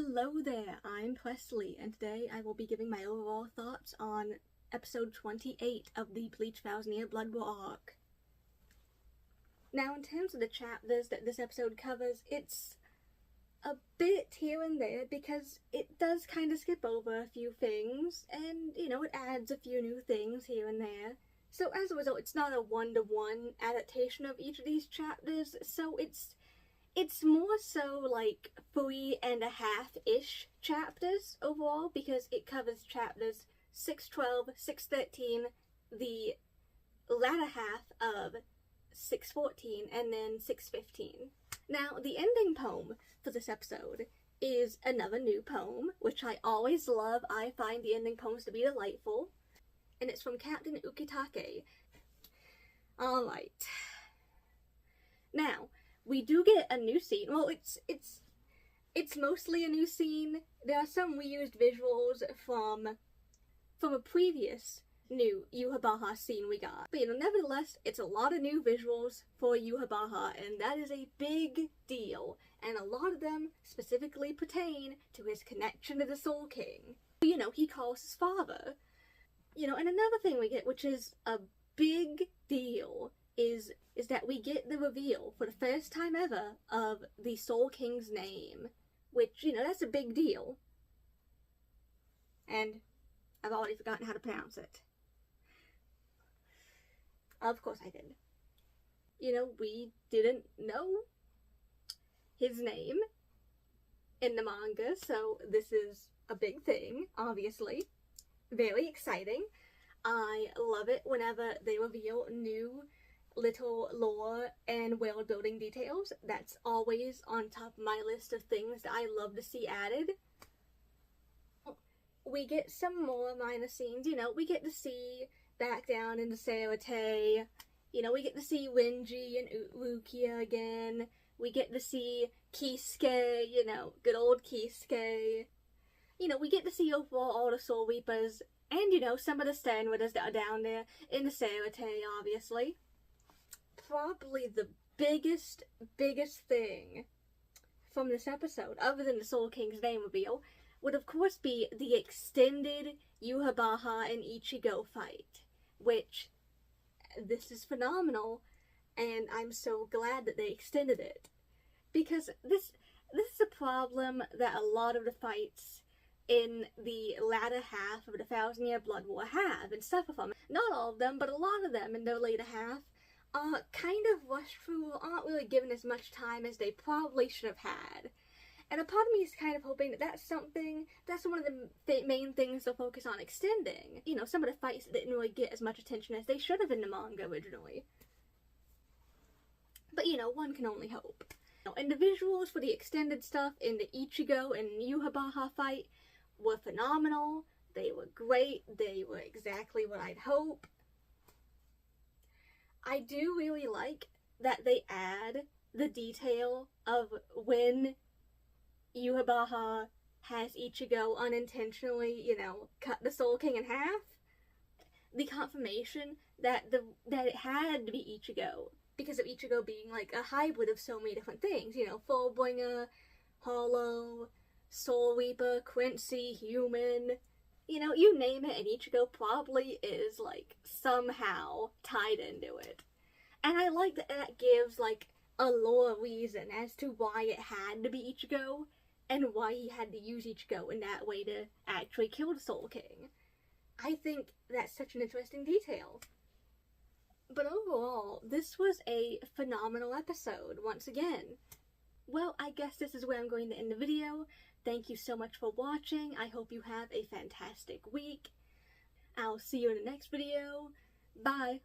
Hello there, I'm Presley, and today I will be giving my overall thoughts on episode 28 of the Bleach 1000-Year Blood War arc. Now, in terms of the chapters that this episode covers, it's a bit here and there because it does kind of skip over a few things, and, it adds a few new things here and there. So as a result, it's not a one-to-one adaptation of each of these chapters, so it's more so like 3.5-ish chapters overall, because it covers chapters 612, 613, the latter half of 614, and then 615. Now, the ending poem for this episode is another new poem, which I always love. I find the ending poems to be delightful, and it's from Captain Ukitake. Alright. Now, we do get a new scene. Well, it's mostly a new scene. There are some reused visuals from a previous new Yhwach scene we got. But nevertheless, it's a lot of new visuals for Yhwach, and that is a big deal. And a lot of them specifically pertain to his connection to the Soul King. He calls his father. And another thing we get, which is a big deal, is that we get the reveal for the first time ever of the Soul King's name, which, that's a big deal. And I've already forgotten how to pronounce it. Of course I did. We didn't know his name in the manga, so this is a big thing, obviously. Very exciting. I love it whenever they reveal new little lore and world building details. That's always on top of my list of things that I love to see added. We get some more minor scenes, we get to see back down into Sarate, we get to see Renji and Rukia again, we get to see Kisuke, good old Kisuke, we get to see overall all the Soul Reapers, and some of the Sternritters that are down there in the Sarate, obviously. Probably the biggest thing from this episode, other than the Soul King's name reveal, would of course be the extended Yhwach and Ichigo fight, which, this is phenomenal, and I'm so glad that they extended it. Because this is a problem that a lot of the fights in the latter half of the 1000-Year Blood War have, and suffer from. Not all of them, but a lot of them in their later half are kind of rushed through, aren't really given as much time as they probably should have had. And a part of me is kind of hoping that that's one of the main things they'll focus on extending. Some of the fights that didn't really get as much attention as they should have in the manga originally. But, one can only hope. And the visuals for the extended stuff in the Ichigo and Yhwach fight were phenomenal. They were great. They were exactly what I'd hope. I do really like that they add the detail of when Yhwach has Ichigo unintentionally, cut the Soul King in half. The confirmation that it had to be Ichigo, because of Ichigo being like a hybrid of so many different things, Fullbringer, Hollow, Soul Reaper, Quincy, Human, you name it, and Ichigo probably is, somehow tied into it. And I like that that gives, a lore reason as to why it had to be Ichigo, and why he had to use Ichigo in that way to actually kill the Soul King. I think that's such an interesting detail. But overall, this was a phenomenal episode, once again. Well, I guess this is where I'm going to end the video. Thank you so much for watching. I hope you have a fantastic week. I'll see you in the next video. Bye!